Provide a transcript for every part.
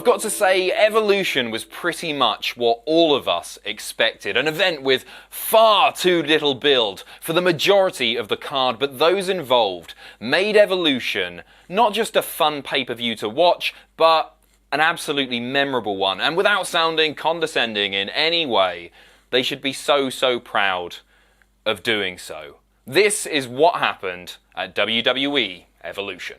I've got to say, Evolution was pretty much what all of us expected. An event with far too little build for the majority of the card, but those involved made Evolution not just a fun pay-per-view to watch, but an absolutely memorable one. And without sounding condescending in any way, they should be so proud of doing so. This is what happened at WWE Evolution.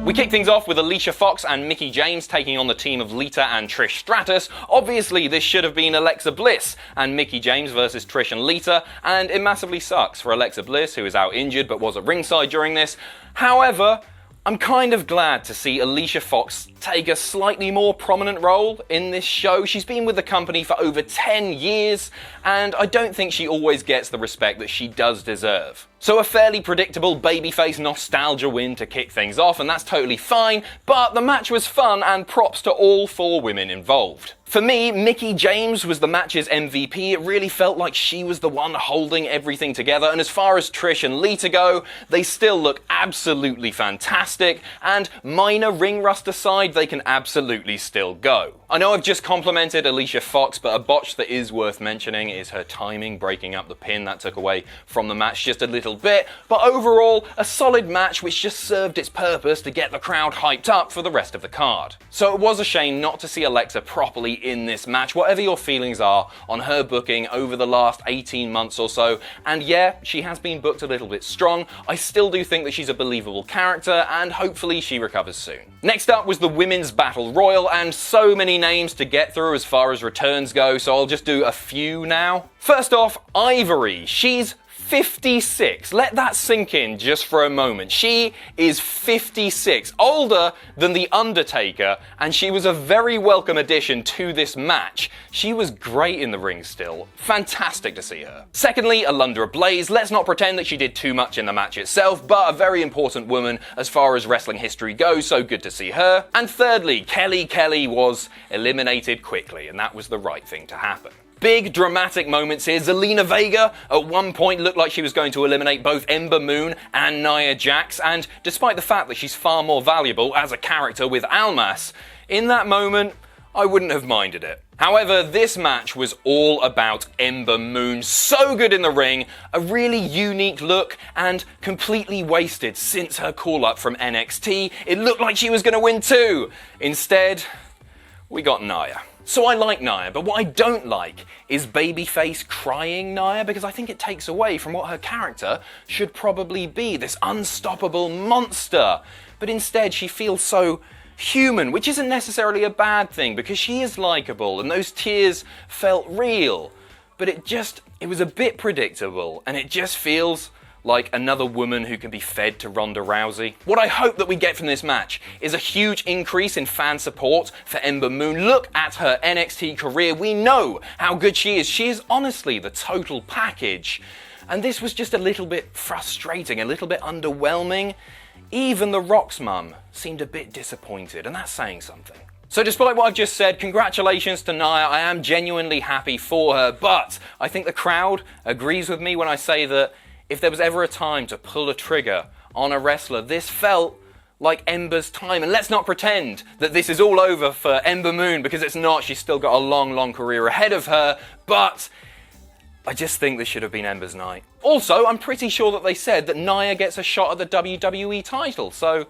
We kick things off with Alicia Fox and Mickie James taking on the team of Lita and Trish Stratus. Obviously, this should have been Alexa Bliss and Mickie James versus Trish and Lita, and it massively sucks for Alexa Bliss, who is out injured but was at ringside during this. However, I'm kind of glad to see Alicia Fox take a slightly more prominent role in this show. She's been with the company for over 10 years, and I don't think she always gets the respect that she does deserve. So a fairly predictable babyface nostalgia win to kick things off, and that's totally fine, but the match was fun and props to all 4 women involved. For me, Mickie James was the match's MVP. It really felt like she was the one holding everything together, and as far as Trish and Lita go, they still look absolutely fantastic, and minor ring rust aside, they can absolutely still go. I know I've just complimented Alicia Fox, but a botch that is worth mentioning is her timing, breaking up the pin. That took away from the match just a little bit, but overall, a solid match which just served its purpose to get the crowd hyped up for the rest of the card. So it was a shame not to see Alexa properly in this match, whatever your feelings are on her booking over the last 18 months or so, and yeah, she has been booked a little bit strong. I still do think that she's a believable character, and hopefully she recovers soon. Next up was the Women's Battle Royal, and so many names to get through as far as returns go, so I'll just do a few now. First off, Ivory. She's 56. Let that sink in just for a moment. She is 56, older than The Undertaker, and she was a very welcome addition to this match. She was great in the ring still. Fantastic to see her. Secondly, Alundra Blaze. Let's not pretend that she did too much in the match itself, but a very important woman as far as wrestling history goes, so good to see her. And thirdly, Kelly was eliminated quickly, and that was the right thing to happen. Big dramatic moments here. Zelina Vega at one point looked like she was going to eliminate both Ember Moon and Nia Jax, and despite the fact that she's far more valuable as a character with Almas, in that moment, I wouldn't have minded it. However, this match was all about Ember Moon. So good in the ring, a really unique look, and completely wasted since her call-up from NXT. It looked like she was going to win too. Instead, we got Nia. So I like Nia, but what I don't like is babyface crying Nia, because I think it takes away from what her character should probably be, this unstoppable monster. But instead she feels so human, which isn't necessarily a bad thing, because she is likeable and those tears felt real. But it was a bit predictable, and it just feels like another woman who can be fed to Ronda Rousey. What I hope that we get from this match is a huge increase in fan support for Ember Moon. Look at her NXT career. We know how good she is. She is honestly the total package. And this was just a little bit frustrating, a little bit underwhelming. Even The Rock's mum seemed a bit disappointed, and that's saying something. So despite what I've just said, congratulations to Nia. I am genuinely happy for her, but I think the crowd agrees with me when I say that if there was ever a time to pull a trigger on a wrestler, this felt like Ember's time. And let's not pretend that this is all over for Ember Moon, because it's not. She's still got a long career ahead of her, but I just think this should have been Ember's night. Also, I'm pretty sure that they said that Nia gets a shot at the WWE title, so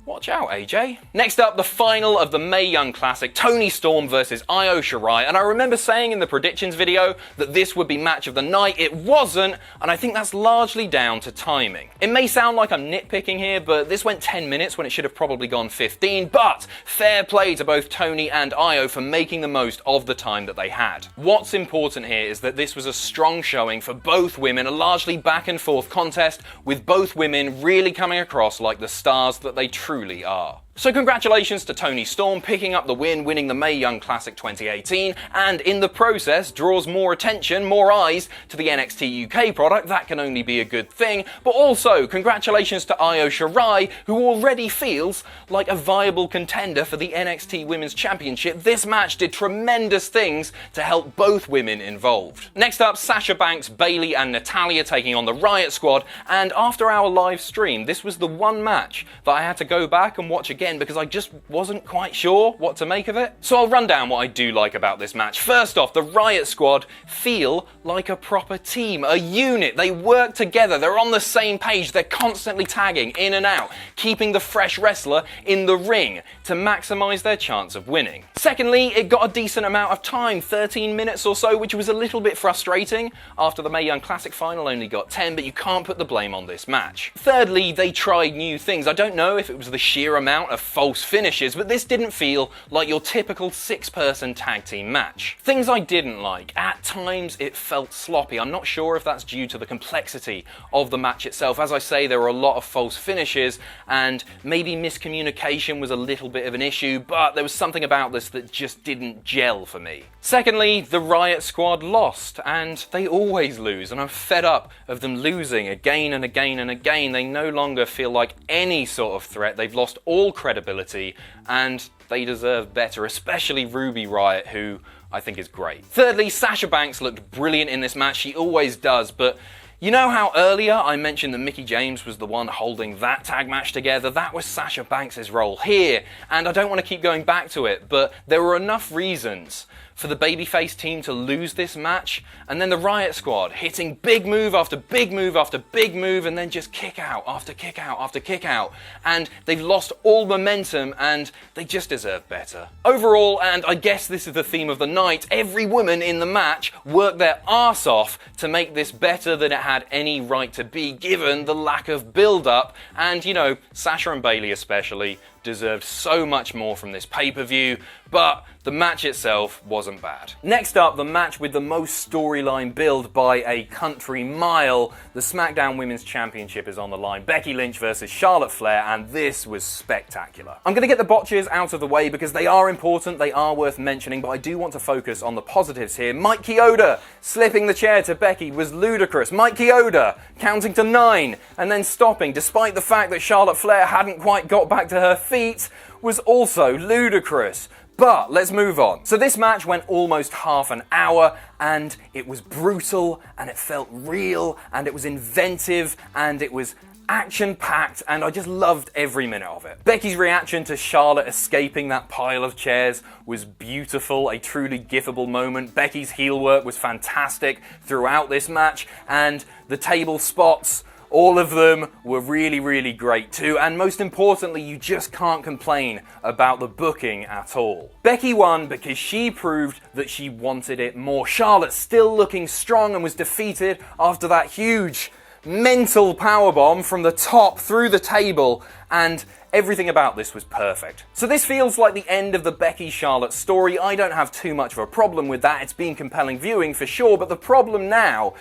watch out, AJ. Next up, the final of the Mae Young Classic, Toni Storm versus Io Shirai. And I remember saying in the predictions video that this would be match of the night. It wasn't, and I think that's largely down to timing. It may sound like I'm nitpicking here, but this went 10 minutes when it should have probably gone 15. But fair play to both Toni and Io for making the most of the time that they had. What's important here is that this was a strong showing for both women, a largely back and forth contest, with both women really coming across like the stars that they truly are. So congratulations to Toni Storm picking up the win, winning the Mae Young Classic 2018, and in the process draws more attention, more eyes to the NXT UK product. That can only be a good thing. But also congratulations to Io Shirai, who already feels like a viable contender for the NXT Women's Championship. This match did tremendous things to help both women involved. Next up, Sasha Banks, Bayley and Natalya taking on the Riott Squad, and after our live stream, this was the one match that I had to go back and watch again again because I just wasn't quite sure what to make of it. So I'll run down what I do like about this match. First off, the Riott squad feel like a proper team, a unit. They work together, they're on the same page, they're constantly tagging in and out, keeping the fresh wrestler in the ring to maximise their chance of winning. Secondly, it got a decent amount of time, 13 minutes or so, which was a little bit frustrating. After the Mae Young Classic final only got 10, but you can't put the blame on this match. Thirdly, they tried new things. I don't know if it was the sheer amount of false finishes, but this didn't feel like your typical 6-person tag team match. Things I didn't like. At times it felt sloppy. I'm not sure if that's due to the complexity of the match itself. As I say, there were a lot of false finishes and maybe miscommunication was a little bit of an issue, but there was something about this that just didn't gel for me. Secondly, the Riott squad lost, and they always lose, and I'm fed up of them losing again and again and again. They no longer feel like any sort of threat. They've lost all credibility, and they deserve better, especially Ruby Riott, who I think is great. Thirdly, Sasha Banks looked brilliant in this match. She always does, but you know how earlier I mentioned that Mickie James was the one holding that tag match together? That was Sasha Banks' role here, and I don't want to keep going back to it, but there were enough reasons for the babyface team to lose this match, and then the Riott squad hitting big move after big move after big move, and then just kick out after kick out after kick out, and they've lost all momentum, and they just deserve better. Overall, and I guess this is the theme of the night, every woman in the match worked their arse off to make this better than it had any right to be, given the lack of build-up, and you know, Sasha and Bayley especially deserved so much more from this pay-per-view, but the match itself wasn't bad. Next up, the match with the most storyline build by a country mile. The SmackDown Women's Championship is on the line. Becky Lynch versus Charlotte Flair, and this was spectacular. I'm going to get the botches out of the way because they are important, they are worth mentioning, but I do want to focus on the positives here. Mike Chioda slipping the chair to Becky was ludicrous. Mike Chioda counting to 9 and then stopping, despite the fact that Charlotte Flair hadn't quite got back to her feet, was also ludicrous. But let's move on. So this match went almost half an hour, and it was brutal, and it felt real, and it was inventive, and it was action-packed, and I just loved every minute of it. Becky's reaction to Charlotte escaping that pile of chairs was beautiful, a truly gifable moment. Becky's heel work was fantastic throughout this match, and the table spots, all of them were really, really great too, and most importantly, you just can't complain about the booking at all. Becky won because she proved that she wanted it more. Charlotte still looking strong and was defeated after that huge mental powerbomb from the top through the table, and everything about this was perfect. So this feels like the end of the Becky-Charlotte story. I don't have too much of a problem with that. It's been compelling viewing for sure, but the problem now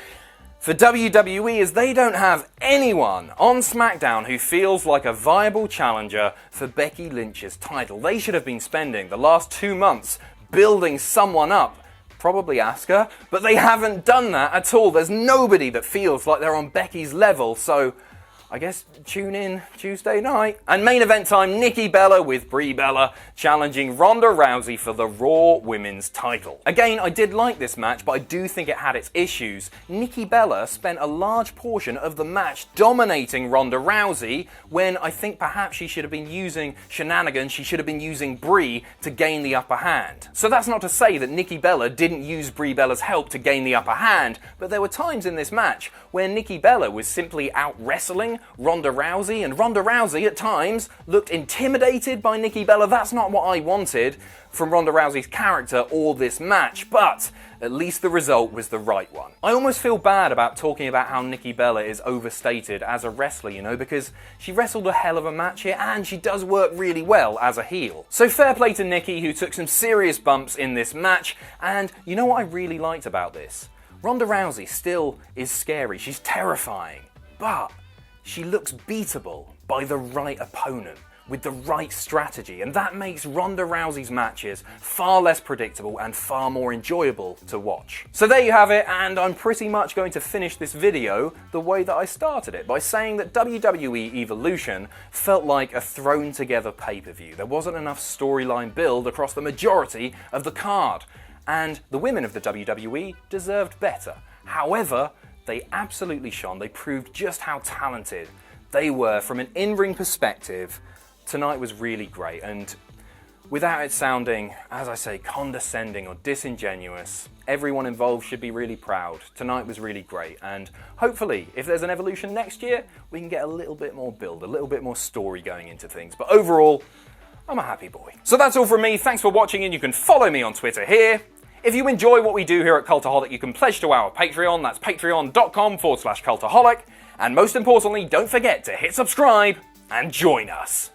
for WWE is they don't have anyone on SmackDown who feels like a viable challenger for Becky Lynch's title. They should have been spending the last 2 months building someone up, probably Asuka, but they haven't done that at all. There's nobody that feels like they're on Becky's level, so I guess tune in Tuesday night. And main event time, Nikki Bella with Brie Bella challenging Ronda Rousey for the Raw Women's title. Again, I did like this match, but I do think it had its issues. Nikki Bella spent a large portion of the match dominating Ronda Rousey when I think perhaps she should have been using shenanigans, she should have been using Brie to gain the upper hand. So that's not to say that Nikki Bella didn't use Brie Bella's help to gain the upper hand, but there were times in this match where Nikki Bella was simply out wrestling Ronda Rousey, and Ronda Rousey at times looked intimidated by Nikki Bella. That's not what I wanted from Ronda Rousey's character or this match, but at least the result was the right one. I almost feel bad about talking about how Nikki Bella is overstated as a wrestler, you know, because she wrestled a hell of a match here and she does work really well as a heel. So fair play to Nikki, who took some serious bumps in this match, and you know what I really liked about this? Ronda Rousey still is scary, she's terrifying, but she looks beatable by the right opponent, with the right strategy, and that makes Ronda Rousey's matches far less predictable and far more enjoyable to watch. So there you have it, and I'm pretty much going to finish this video the way that I started it, by saying that WWE Evolution felt like a thrown together pay-per-view. There wasn't enough storyline build across the majority of the card, and the women of the WWE deserved better. However, they absolutely shone. They proved just how talented they were from an in-ring perspective tonight was really great, and without it sounding, as I say, condescending or disingenuous, everyone involved should be really proud. Tonight was really great, and hopefully, if there's an Evolution next year, we can get a little bit more build, a little bit more story going into things. But overall, I'm a happy boy. So that's all from me. Thanks for watching, and you can follow me on Twitter here. If you enjoy what we do here at Cultaholic, you can pledge to our Patreon. That's patreon.com/Cultaholic. And most importantly, don't forget to hit subscribe and join us.